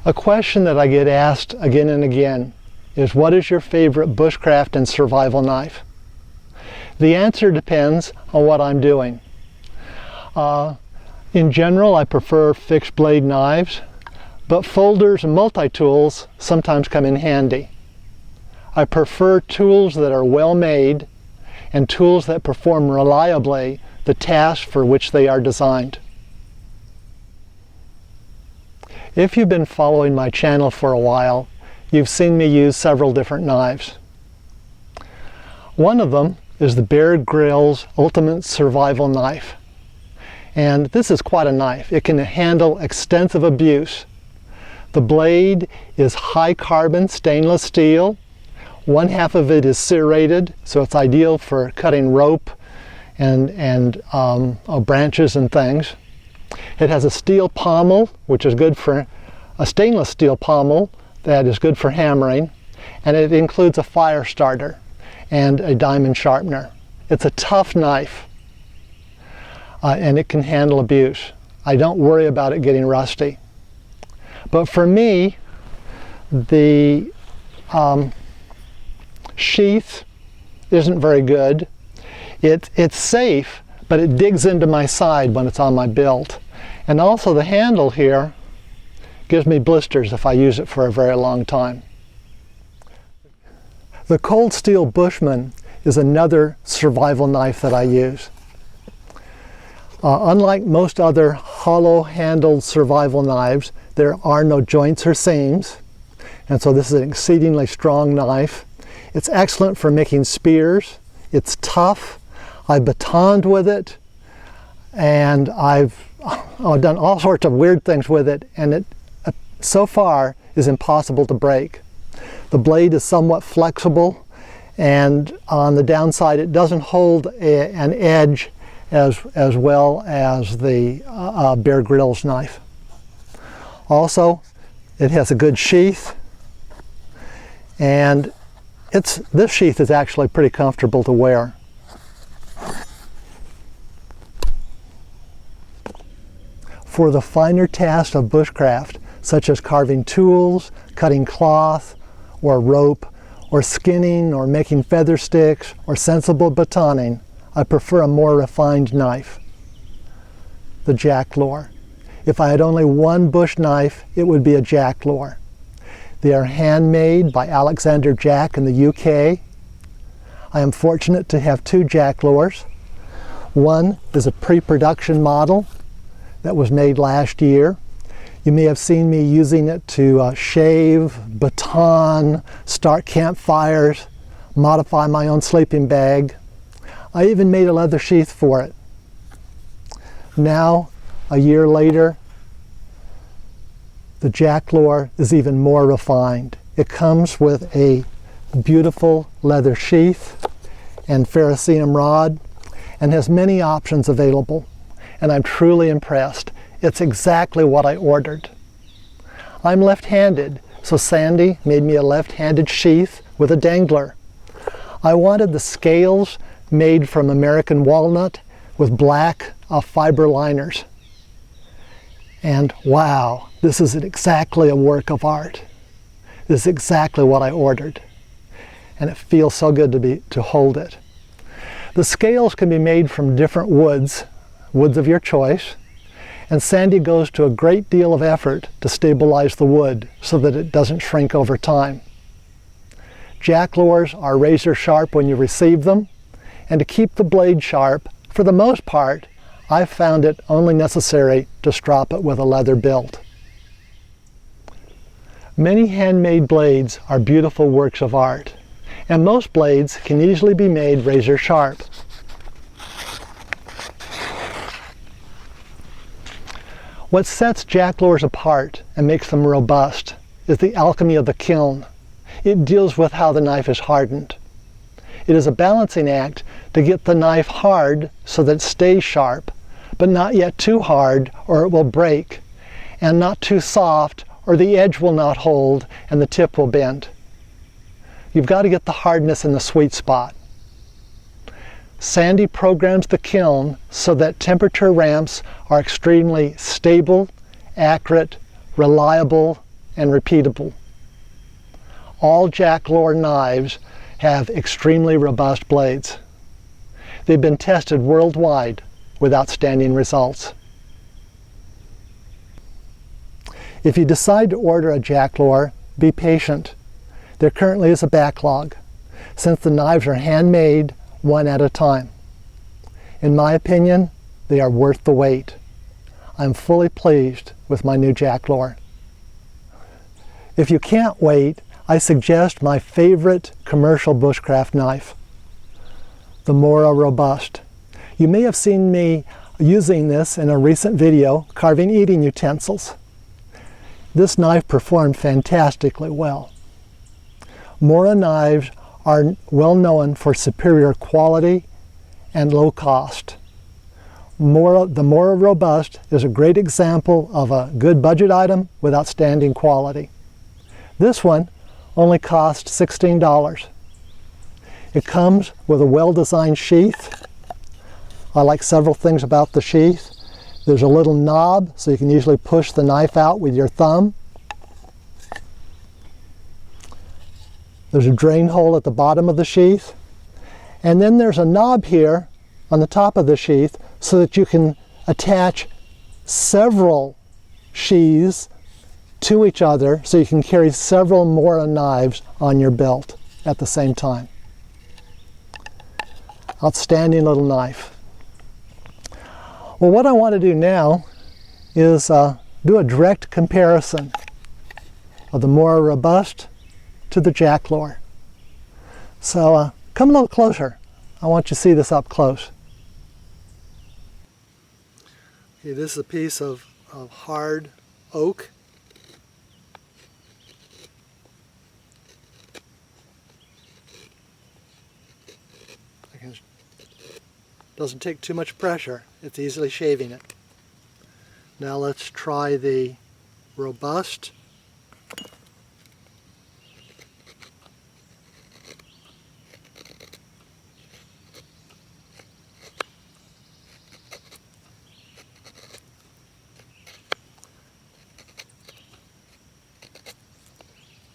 A question that I get asked again and again is, what is your favorite bushcraft and survival knife? The answer depends on what I'm doing. In general, I prefer fixed blade knives, but folders and multi-tools sometimes come in handy. I prefer tools that are well made and tools that perform reliably the task for which they are designed. If you've been following my channel for a while, you've seen me use several different knives. One of them is the Grylls Ultimate Survival Knife. And this is quite a knife. It can handle extensive abuse. The blade is high carbon stainless steel. One half of it is serrated, so it's ideal for cutting rope and branches and things. It has a steel pommel, which is good for a stainless steel pommel that is good for hammering, and it includes a fire starter and a diamond sharpener. It's a tough knife, and it can handle abuse. I don't worry about it getting rusty. But for me, the sheath isn't very good. It's safe, but it digs into my side when it's on my belt. And also the handle here gives me blisters if I use it for a very long time. The cold steel Bushman is another survival knife that I use. Unlike most other hollow-handled survival knives, there are no joints or seams, and so this is an exceedingly strong knife. It's excellent for making spears. It's tough. I've batoned with it, and I've done all sorts of weird things with it, and it so far is impossible to break. The blade is somewhat flexible, and on the downside it doesn't hold an edge as well as the Grylls knife. Also, it has a good sheath, and this sheath is actually pretty comfortable to wear. For the finer tasks of bushcraft, such as carving tools, cutting cloth or rope, or skinning or making feather sticks or sensible batoning, I prefer a more refined knife, the Jacklore. If I had only one bush knife, it would be a Jacklore. They are handmade by Alexander Jack in the UK. I am fortunate to have two Jacklores. One is a pre-production model that was made last year. You may have seen me using it to shave, baton, start campfires, modify my own sleeping bag. I even made a leather sheath for it. Now, a year later, the Jacklore is even more refined. It comes with a beautiful leather sheath and ferrocerium rod and has many options available, and I'm truly impressed. It's exactly what I ordered. I'm left-handed, so Sandy made me a left-handed sheath with a dangler. I wanted the scales made from American walnut with black fiber liners. And wow, this is exactly a work of art. This is exactly what I ordered. And it feels so good to hold it. The scales can be made from different woods of your choice, and Sandy goes to a great deal of effort to stabilize the wood so that it doesn't shrink over time. Jacklores are razor sharp when you receive them, and to keep the blade sharp, for the most part, I've found it only necessary to strop it with a leather belt. Many handmade blades are beautiful works of art, and most blades can easily be made razor sharp. What sets Jacklores apart and makes them robust is the alchemy of the kiln. It deals with how the knife is hardened. It is a balancing act to get the knife hard so that it stays sharp, but not yet too hard or it will break, and not too soft or the edge will not hold and the tip will bend. You've got to get the hardness in the sweet spot. Sandy programs the kiln so that temperature ramps are extremely stable, accurate, reliable, and repeatable. All Jacklore knives have extremely robust blades. They've been tested worldwide with outstanding results. If you decide to order a Jacklore, be patient. There currently is a backlog, since the knives are handmade one at a time. In my opinion, they are worth the wait. I'm fully pleased with my new Jacklore. If you can't wait, I suggest my favorite commercial bushcraft knife, the Mora Robust. You may have seen me using this in a recent video carving eating utensils. This knife performed fantastically well. Mora knives are well known for superior quality and low cost. The Mora Robust is a great example of a good budget item with outstanding quality. This one only cost $16. It comes with a well-designed sheath. I like several things about the sheath. There's a little knob so you can usually push the knife out with your thumb. There's a drain hole at the bottom of the sheath. And then there's a knob here on the top of the sheath so that you can attach several sheaths to each other so you can carry several Mora knives on your belt at the same time. Outstanding little knife. Well, what I want to do now is do a direct comparison of the Mora Robust to the Jacklore. So come a little closer. I want you to see this up close. Okay, this is a piece of hard oak. Doesn't take too much pressure. It's easily shaving it. Now let's try the Robust.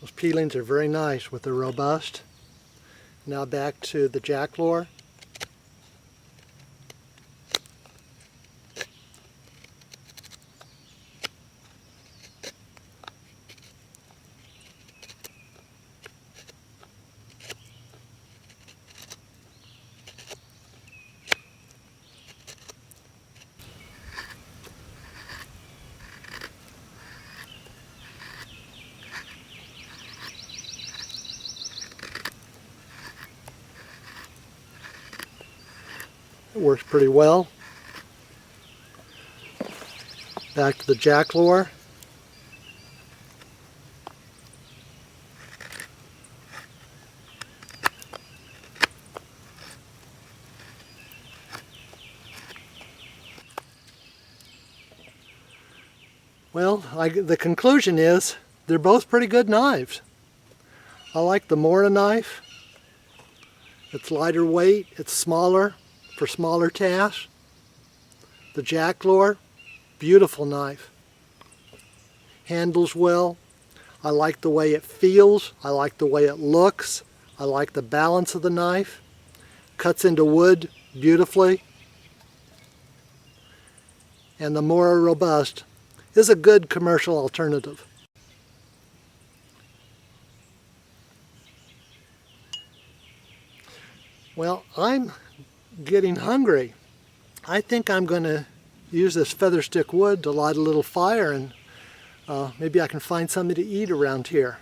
Those peelings are very nice with the Robust. Now back to the Jacklore. It works pretty well. Back to the Jacklore. Well, the conclusion is they're both pretty good knives. I like the Mora knife. It's lighter weight, it's smaller for smaller tasks. The Jacklore, beautiful knife. Handles well. I like the way it feels. I like the way it looks. I like the balance of the knife. Cuts into wood beautifully. And the Mora Robust is a good commercial alternative. Well, I'm getting hungry. I think I'm going to use this feather stick wood to light a little fire, and maybe I can find something to eat around here.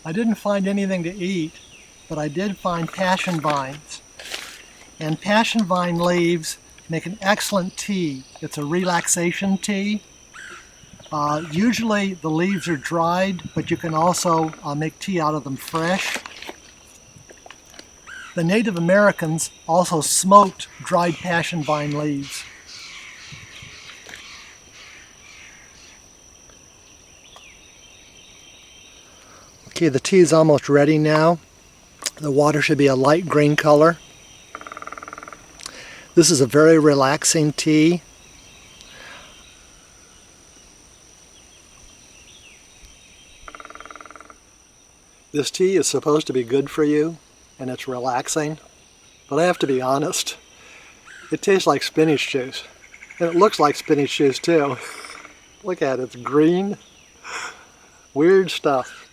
I didn't find anything to eat, but I did find passion vines. And passion vine leaves make an excellent tea. It's a relaxation tea. Usually the leaves are dried, but you can also make tea out of them fresh. The Native Americans also smoked dried passion vine leaves. Okay, the tea is almost ready now. The water should be a light green color. This is a very relaxing tea. This tea is supposed to be good for you, and it's relaxing, but I have to be honest, it tastes like spinach juice, and it looks like spinach juice too. Look at it, it's green. Weird stuff.